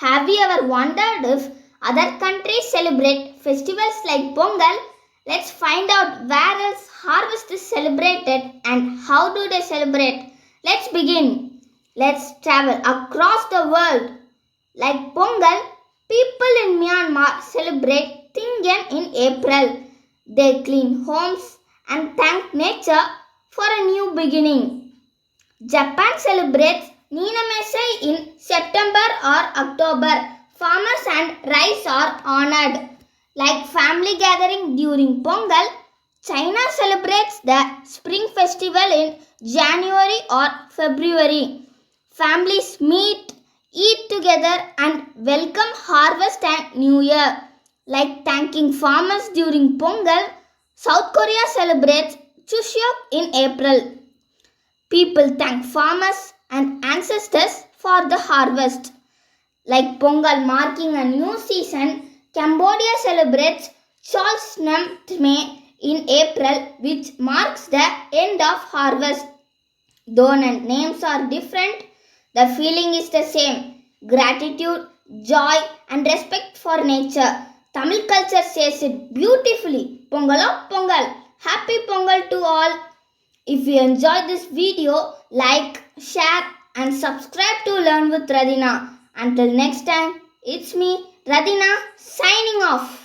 Have you ever wondered if other countries celebrate festivals like Pongal? Let's find out where else harvest is celebrated and how do they celebrate. Let's begin. Let's travel across the world. Like Pongal, people in Myanmar celebrate Tingyan in April. They clean homes and thank nature for a new beginning. Japan celebrates Ninamesai in September or October. Farmers and rice are honored. Like family gathering during Pongal, China celebrates the Spring Festival in January or February. Families meet, eat together, and welcome harvest and New Year. Like thanking farmers during Pongal, South Korea celebrates Chuseok in April. People thank farmers and ancestors for the harvest. Like Pongal marking a new season, Cambodia celebrates Cholsnam Tme in April, which marks the end of harvest. Though names are different, the feeling is the same: gratitude, joy, and respect for nature. Tamil culture says it beautifully. Pongalo Pongal. Happy Pongal to all. If you enjoyed this video, like, share, and subscribe to Learn with Radhina. Until next time, it's me, Radhina, signing off.